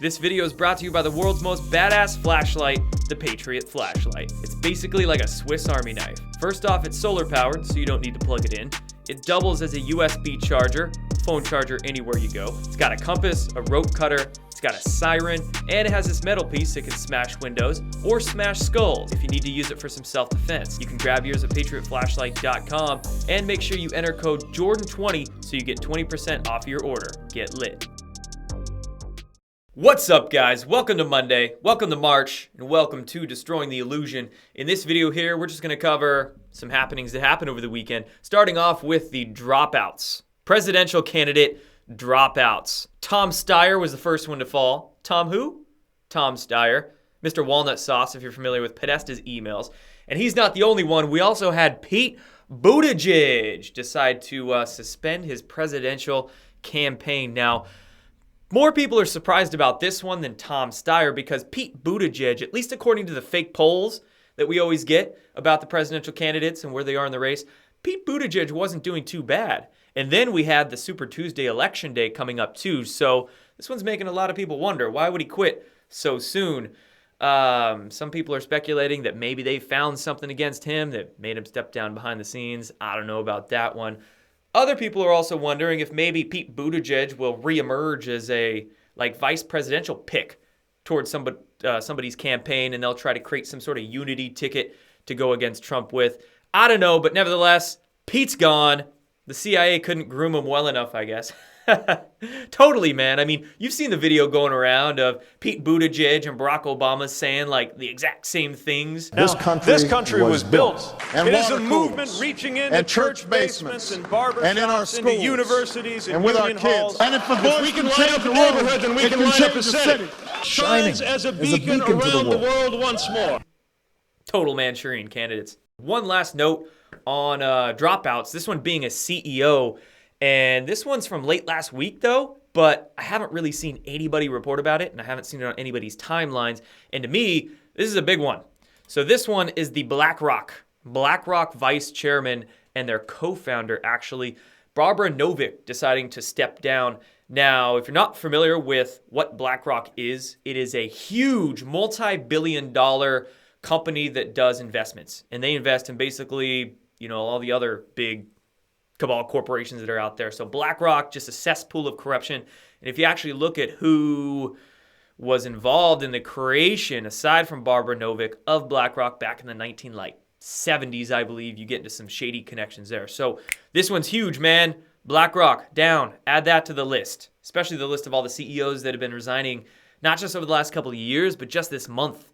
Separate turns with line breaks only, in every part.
This video is brought to you by the world's most badass flashlight, the PATRIOT flashlight. It's basically like a Swiss Army knife. First off, it's solar powered, so you don't need to plug it in. It doubles as a USB charger, phone charger anywhere you go. It's got a compass, a rope cutter, it's got a siren, and it has this metal piece that can smash windows or smash skulls if you need to use it for some self-defense. You can grab yours at patriotflashlight.com and make sure you enter code Jordan20 so you get 20% off your order. Get lit. What's up, guys? Welcome to Monday, welcome to March, and welcome to Destroying the Illusion. In this video here, we're just going to cover some happenings that happened over the weekend, starting off with the dropouts. Presidential candidate dropouts. Tom Steyer was the first one to fall. Tom who? Tom Steyer. Mr. Walnut Sauce, if you're familiar with Podesta's emails. And he's not the only one. We also had Pete Buttigieg decide to suspend his presidential campaign. Now, more people are surprised about this one than Tom Steyer because Pete Buttigieg, at least according to the fake polls that we always get about the presidential candidates and where they are in the race, Pete Buttigieg wasn't doing too bad. And then we had the Super Tuesday election day coming up too, so this one's making a lot of people wonder, why would he quit so soon? Some people are speculating that maybe they found something against him that made him step down behind the scenes. I don't know about that one. Other people are also wondering if maybe Pete Buttigieg will reemerge as a vice presidential pick towards somebody's campaign, and they'll try to create some sort of unity ticket to go against Trump with. I don't know, but nevertheless, Pete's gone. The CIA couldn't groom him well enough, I guess. Totally, man. I mean, you've seen the video going around of Pete Buttigieg and Barack Obama saying the exact same things.
Now, this country was built.
And
it is a
coolers,
movement reaching into church basements and barber
and in our
shops, into
schools,
universities and
with our
union
kids.
halls.
And if the voice
we can
can
light
change
up
the
the
world,
neighborhoods and we
it
can
can
light up
change
the
the
city.
city.
Shines as a beacon
to the
around the
world.
world once more.
Total Manchurian candidates. One last note on dropouts, this one being a CEO. And this one's from late last week, though, but I haven't really seen anybody report about it, and I haven't seen it on anybody's timelines. And to me, this is a big one. So this one is the BlackRock vice chairman and their co-founder, actually, Barbara Novick, deciding to step down. Now, if you're not familiar with what BlackRock is, it is a huge multi-billion-dollar company that does investments. And they invest in basically, all the other big cabal corporations that are out there. So BlackRock, just a cesspool of corruption. And if you actually look at who was involved in the creation, aside from Barbara Novick, of BlackRock back in the 1970s, I believe, you get into some shady connections there. So this one's huge, man. BlackRock, down. Add that to the list, especially the list of all the CEOs that have been resigning, not just over the last couple of years, but just this month.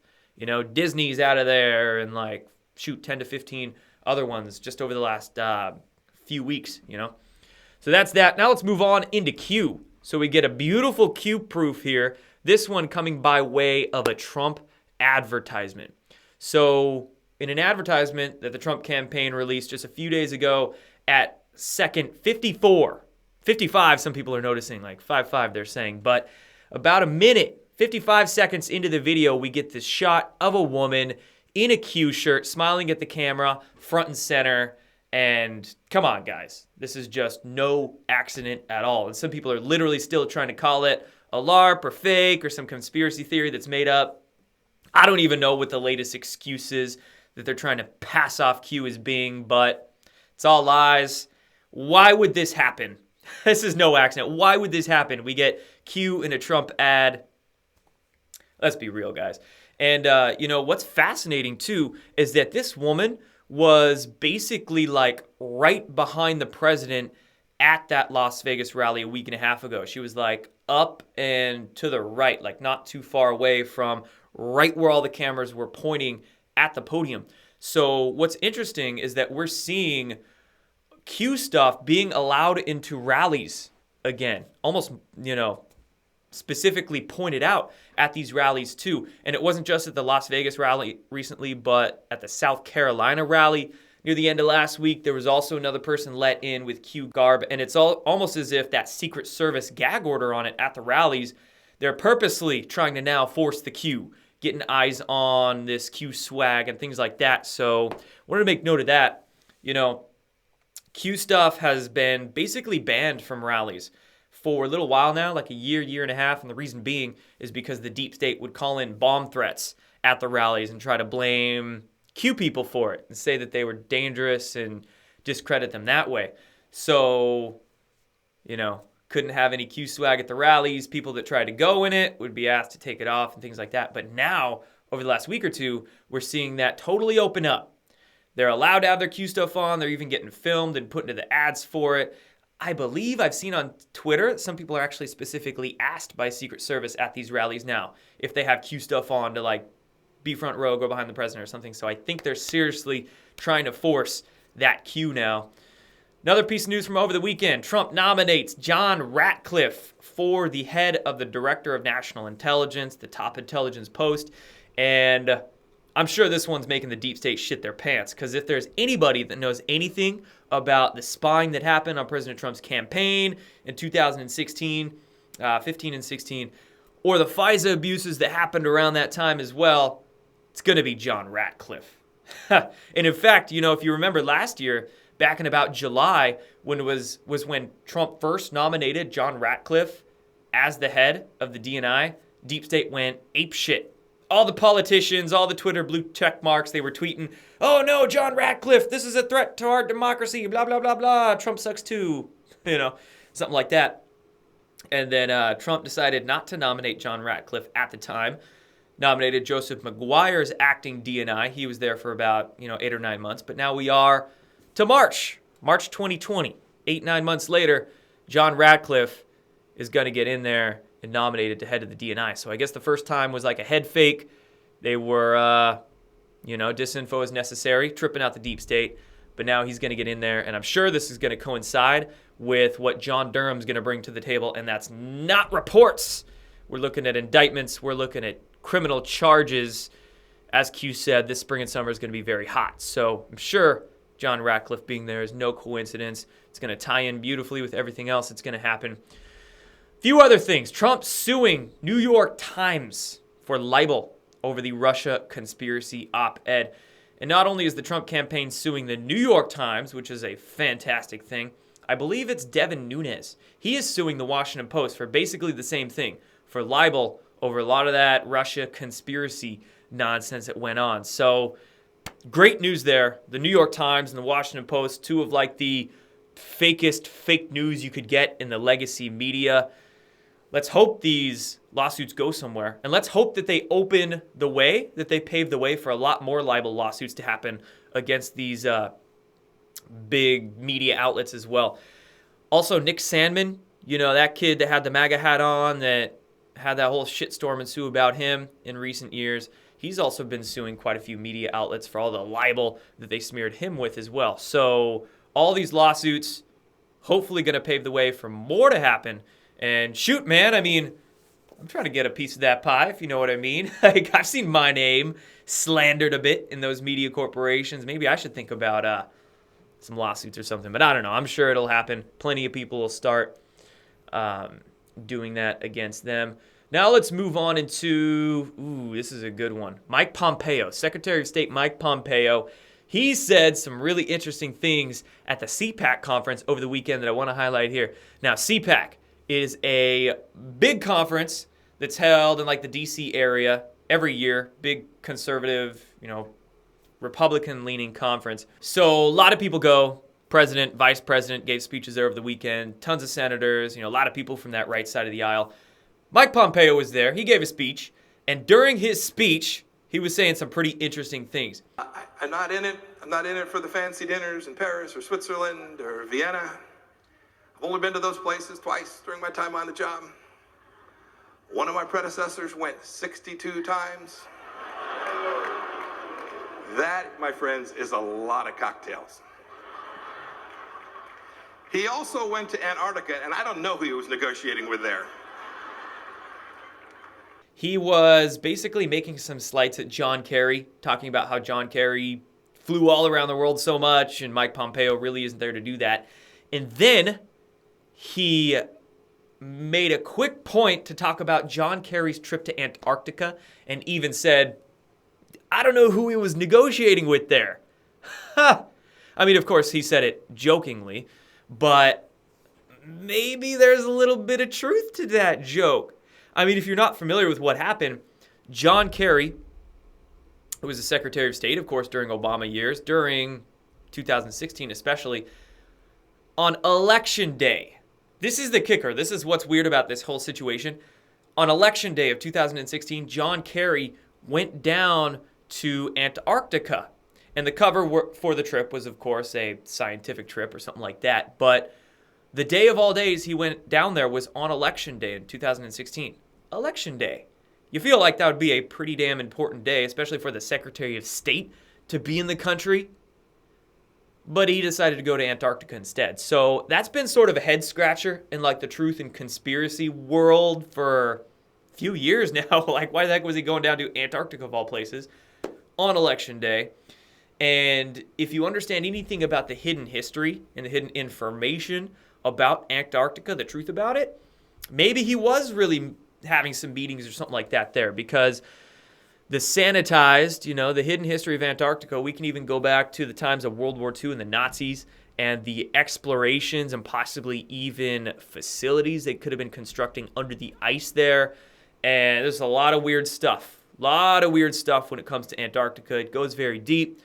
Disney's out of there and 10 to 15 other ones just over the last few weeks, So that's that. Now let's move on into Q. So we get a beautiful Q proof here. This one coming by way of a Trump advertisement. So in an advertisement that the Trump campaign released just a few days ago at second 54, 55, some people are noticing, 55 they're saying, but about a minute, 55 seconds into the video, we get this shot of a woman in a Q shirt, smiling at the camera, front and center. And come on, guys, this is just no accident at all. And some people are literally still trying to call it a LARP or fake or some conspiracy theory that's made up. I don't even know what the latest excuse is that they're trying to pass off Q as being, but it's all lies. Why would this happen? This is no accident. Why would this happen? We get Q in a Trump ad. Let's be real, guys. And, what's fascinating, too, is that this woman was basically right behind the president at that Las Vegas rally a week and a half ago. She was up and to the right, not too far away from right where all the cameras were pointing at the podium. So what's interesting is that we're seeing Q stuff being allowed into rallies again, almost, specifically pointed out at these rallies too. And it wasn't just at the Las Vegas rally recently, but at the South Carolina rally near the end of last week, there was also another person let in with Q garb. And it's almost as if that Secret Service gag order on it at the rallies, they're purposely trying to now force the Q, getting eyes on this Q swag and things like that. So I wanted to make note of that. Q stuff has been basically banned from rallies for a little while now, like a year and a half. And the reason being is because the deep state would call in bomb threats at the rallies and try to blame Q people for it and say that they were dangerous and discredit them that way. So, couldn't have any Q swag at the rallies. People that tried to go in it would be asked to take it off and things like that. But now, over the last week or two, we're seeing that totally open up. They're allowed to have their Q stuff on. They're even getting filmed and put into the ads for it. I believe I've seen on Twitter, some people are actually specifically asked by Secret Service at these rallies now if they have Q stuff on to like be front row, go behind the president or something. So I think they're seriously trying to force that Q now. Another piece of news from over the weekend. Trump nominates John Ratcliffe for the head of the Director of National Intelligence, the top intelligence post. And I'm sure this one's making the deep state shit their pants, because if there's anybody that knows anything about the spying that happened on President Trump's campaign in 2016, 15 and 16, or the FISA abuses that happened around that time as well, it's going to be John Ratcliffe. And in fact, if you remember last year, back in about July, when it was when Trump first nominated John Ratcliffe as the head of the DNI, deep state went apeshit. All the politicians, all the Twitter blue check marks, they were tweeting, "Oh no, John Ratcliffe, this is a threat to our democracy, blah, blah, blah, blah. Trump sucks too." Something like that. And then Trump decided not to nominate John Ratcliffe at the time. Nominated Joseph Maguire as acting DNI. He was there for about 8 or 9 months. But now we are to March 2020. 8-9 months later, John Ratcliffe is going to get in there and nominated to head of the DNI. So I guess the first time was like a head fake. They were, disinfo is necessary, tripping out the deep state. But now he's going to get in there, and I'm sure this is going to coincide with what John Durham's going to bring to the table, and that's not reports. We're looking at indictments. We're looking at criminal charges. As Q said, this spring and summer is going to be very hot. So I'm sure John Ratcliffe being there is no coincidence. It's going to tie in beautifully with everything else that's going to happen. Few other things. Trump suing New York Times for libel over the Russia conspiracy op-ed. And not only is the Trump campaign suing the New York Times, which is a fantastic thing, I believe it's Devin Nunes. He is suing the Washington Post for basically the same thing, for libel over a lot of that Russia conspiracy nonsense that went on. So great news there. The New York Times and the Washington Post, two of like the fakest fake news you could get in the legacy media. Let's hope these lawsuits go somewhere. And let's hope that they open the way, that they pave the way for a lot more libel lawsuits to happen against these big media outlets as well. Also, Nick Sandmann, that kid that had the MAGA hat on, that had that whole shitstorm ensue about him in recent years. He's also been suing quite a few media outlets for all the libel that they smeared him with as well. So all these lawsuits hopefully going to pave the way for more to happen. And shoot, man, I'm trying to get a piece of that pie, if you know what I mean. Like, I've seen my name slandered a bit in those media corporations. Maybe I should think about some lawsuits or something. But I don't know. I'm sure it'll happen. Plenty of people will start doing that against them. Now let's move on into, this is a good one. Mike Pompeo, Secretary of State Mike Pompeo. He said some really interesting things at the CPAC conference over the weekend that I want to highlight here. Now, CPAC is a big conference that's held in like the DC area every year. Big conservative, Republican-leaning conference. So a lot of people go. President, vice president gave speeches there over the weekend. Tons of senators, a lot of people from that right side of the aisle. Mike Pompeo was there. He gave a speech. And during his speech, he was saying some pretty interesting things.
I'm not in it. I'm not in it for the fancy dinners in Paris or Switzerland or Vienna. I've only been to those places twice during my time on the job. One of my predecessors went 62 times. That, my friends, is a lot of cocktails. He also went to Antarctica, and I don't know who he was negotiating with there.
He was basically making some slights at John Kerry, talking about how John Kerry flew all around the world so much, and Mike Pompeo really isn't there to do that. And then he made a quick point to talk about John Kerry's trip to Antarctica, and even said, I don't know who he was negotiating with there. Of course, he said it jokingly, but maybe there's a little bit of truth to that joke. I mean, if you're not familiar with what happened, John Kerry, who was the Secretary of State, of course, during Obama years, during 2016 especially, on Election Day. This is the kicker. This is what's weird about this whole situation. On Election Day of 2016, John Kerry went down to Antarctica. And the cover for the trip was, of course, a scientific trip or something like that. But the day of all days he went down there was on Election Day in 2016. Election Day. You feel like that would be a pretty damn important day, especially for the Secretary of State to be in the country. But he decided to go to Antarctica instead. So that's been sort of a head scratcher in like the truth and conspiracy world for a few years now. Like, why the heck was he going down to Antarctica of all places on Election Day? And if you understand anything about the hidden history and the hidden information about Antarctica, the truth about it, maybe he was really having some meetings or something like that there, because the sanitized, the hidden history of Antarctica, we can even go back to the times of World War II and the Nazis and the explorations and possibly even facilities they could have been constructing under the ice there. And there's a lot of weird stuff. A lot of weird stuff when it comes to Antarctica. It goes very deep.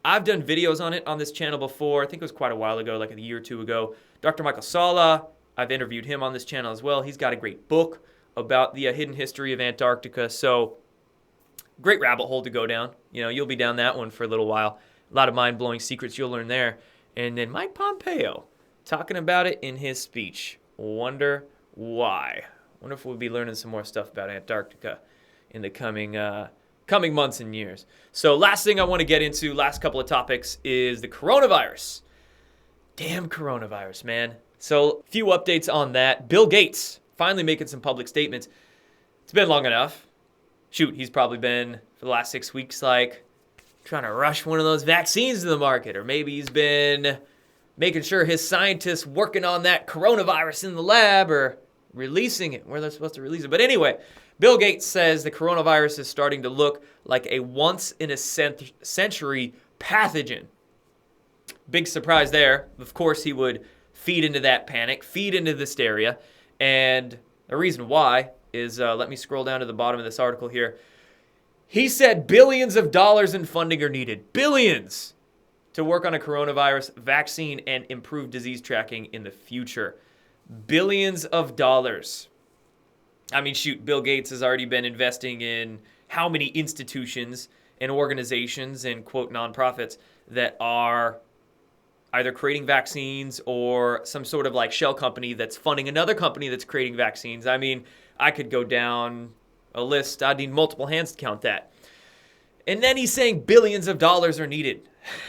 I've done videos on it on this channel before. I think it was quite a while ago, like a year or two ago. Dr. Michael Sala, I've interviewed him on this channel as well. He's got a great book about the hidden history of Antarctica. So, great rabbit hole to go down. You'll be down that one for a little while. A lot of mind-blowing secrets you'll learn there. And then Mike Pompeo talking about it in his speech. Wonder why. Wonder if we'll be learning some more stuff about Antarctica in the coming months and years. So last thing I want to get into, last couple of topics, is the coronavirus. Damn coronavirus, man. So a few updates on that. Bill Gates finally making some public statements. It's been long enough. Shoot, he's probably been, for the last 6 weeks, like, trying to rush one of those vaccines to the market. Or maybe he's been making sure his scientists working on that coronavirus in the lab are releasing it where they're supposed to release it. But anyway, Bill Gates says the coronavirus is starting to look like a once-in-a-century pathogen. Big surprise there. Of course, he would feed into that panic, feed into the hysteria. And the reason why is, let me scroll down to the bottom of this article here. He said billions of dollars in funding are needed. Billions to work on a coronavirus vaccine and improve disease tracking in the future. Billions of dollars. I mean, shoot, Bill Gates has already been investing in how many institutions and organizations and, quote, nonprofits that are either creating vaccines or some sort of like shell company that's funding another company that's creating vaccines. I mean, I could go down a list. I'd need multiple hands to count that. And then he's saying billions of dollars are needed.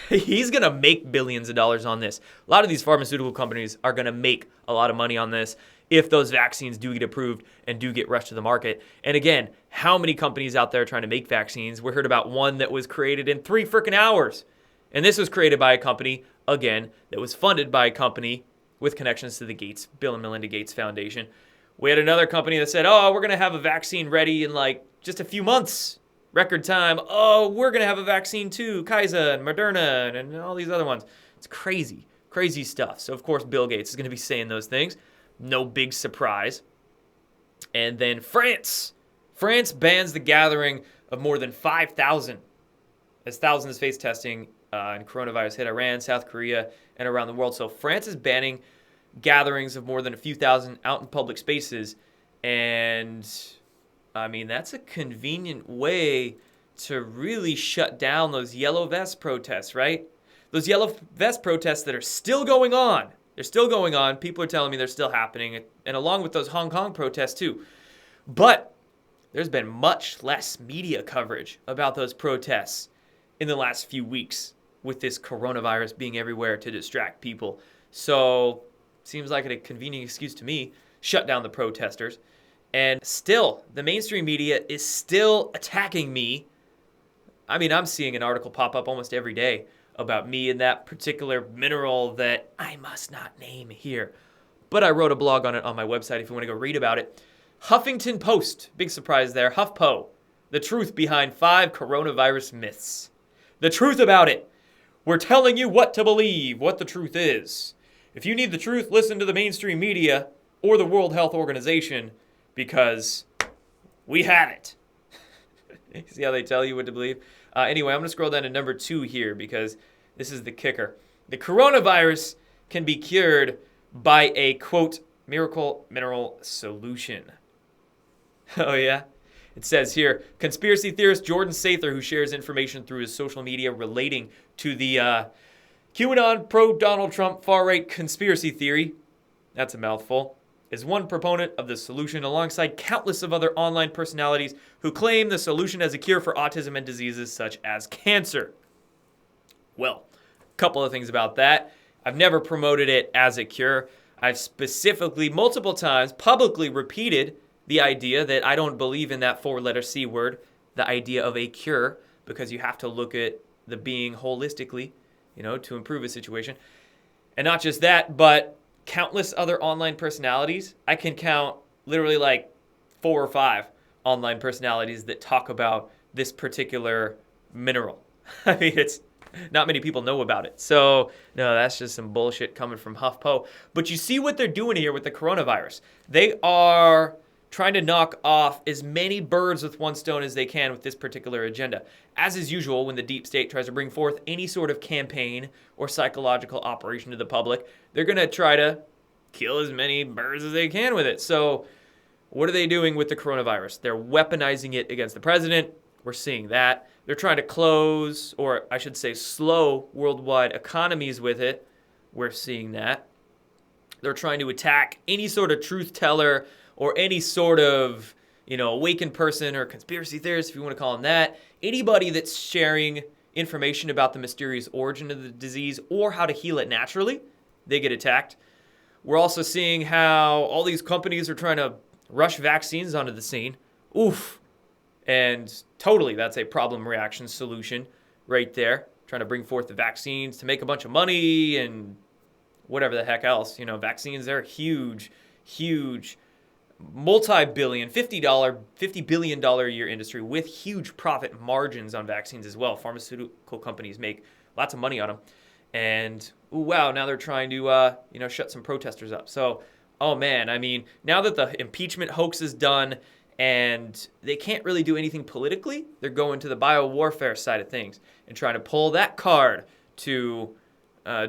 He's going to make billions of dollars on this. A lot of these pharmaceutical companies are going to make a lot of money on this if those vaccines do get approved and do get rushed to the market. And again, how many companies out there trying to make vaccines? We heard about one that was created in 3 freaking hours. And this was created by a company, again, that was funded by a company with connections to the Gates, Bill and Melinda Gates Foundation. We had another company that said, oh, we're going to have a vaccine ready in like just a few months, record time. Oh, we're going to have a vaccine too, Kaiser and Moderna and all these other ones. It's crazy, crazy stuff. So, of course, Bill Gates is going to be saying those things. No big surprise. And then France. France bans the gathering of more than 5,000 as thousands face testing and coronavirus hit Iran, South Korea, and around the world. So France is banning gatherings of more than a few thousand out in public spaces. And, I mean, that's a convenient way to really shut down those yellow vest protests, right? Those yellow vest protests that are still going on. They're still going on. People are telling me they're still happening. And along with those Hong Kong protests, too. But there's been much less media coverage about those protests in the last few weeks with this coronavirus being everywhere to distract people. So, seems like a convenient excuse to me. Shut down the protesters. And still, the mainstream media is still attacking me. I mean, I'm seeing an article pop up almost every day about me and that particular mineral that I must not name here. But I wrote a blog on it on my website if you want to go read about it. Huffington Post, big surprise there, HuffPo, the truth behind 5 coronavirus myths. The truth about it. We're telling you what to believe, what the truth is. if you need the truth, listen to the mainstream media or the World Health Organization because we have it. See how they tell you what to believe? Anyway, I'm going to scroll down to number 2 here because this is the kicker. The coronavirus can be cured by a, quote, miracle mineral solution. Oh, yeah? It says here, conspiracy theorist Jordan Sather, who shares information through his social media relating to the QAnon pro-Donald Trump far-right conspiracy theory, that's a mouthful, is one proponent of the solution alongside countless of other online personalities who claim the solution as a cure for autism and diseases such as cancer. Well, a couple of things about that. I've never promoted it as a cure. I've specifically, multiple times, publicly repeated the idea that I don't believe in that 4-letter C word, the idea of a cure, because you have to look at the being holistically, to improve a situation. And not just that, but countless other online personalities. I can count literally like 4 or 5 online personalities that talk about this particular mineral. I mean, it's not many people know about it. So, no, that's just some bullshit coming from HuffPo. But you see what they're doing here with the coronavirus. They are trying to knock off as many birds with one stone as they can with this particular agenda. As is usual, when the deep state tries to bring forth any sort of campaign or psychological operation to the public, they're going to try to kill as many birds as they can with it. So what are they doing with the coronavirus? They're weaponizing it against the president. We're seeing that. They're trying to close, or I should say slow, worldwide economies with it. We're seeing that. They're trying to attack any sort of truth teller or any sort of, awakened person or conspiracy theorist, if you want to call them that. Anybody that's sharing information about the mysterious origin of the disease or how to heal it naturally, they get attacked. We're also seeing how all these companies are trying to rush vaccines onto the scene. Oof. And totally, that's a problem reaction solution right there. Trying to bring forth the vaccines to make a bunch of money and whatever the heck else. Vaccines, they're huge, multi-billion, $50 billion a year industry with huge profit margins on vaccines as well. Pharmaceutical companies make lots of money on them. And, wow, now they're trying to, shut some protesters up. So, oh man, I mean, now that the impeachment hoax is done and they can't really do anything politically, they're going to the biowarfare side of things and trying to pull that card to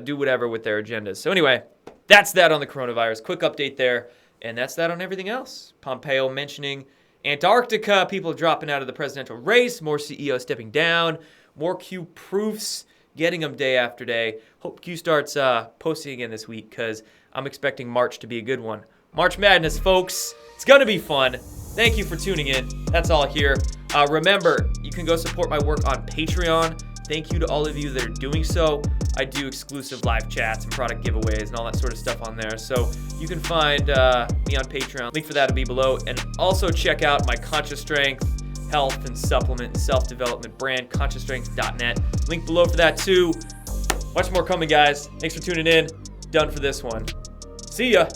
do whatever with their agendas. So anyway, that's that on the coronavirus. Quick update there. And that's that on everything else. Pompeo mentioning Antarctica, people dropping out of the presidential race, more CEOs stepping down, more Q proofs, getting them day after day. Hope Q starts posting again this week because I'm expecting March to be a good one. March Madness, folks. It's going to be fun. Thank you for tuning in. That's all here. Remember, you can go support my work on Patreon. Thank you to all of you that are doing so. I do exclusive live chats and product giveaways and all that sort of stuff on there. So you can find me on Patreon. Link for that will be below. And also check out my Conscious Strength health and supplement and self-development brand, consciousstrength.net. Link below for that too. Much more coming, guys. Thanks for tuning in. Done for this one. See ya.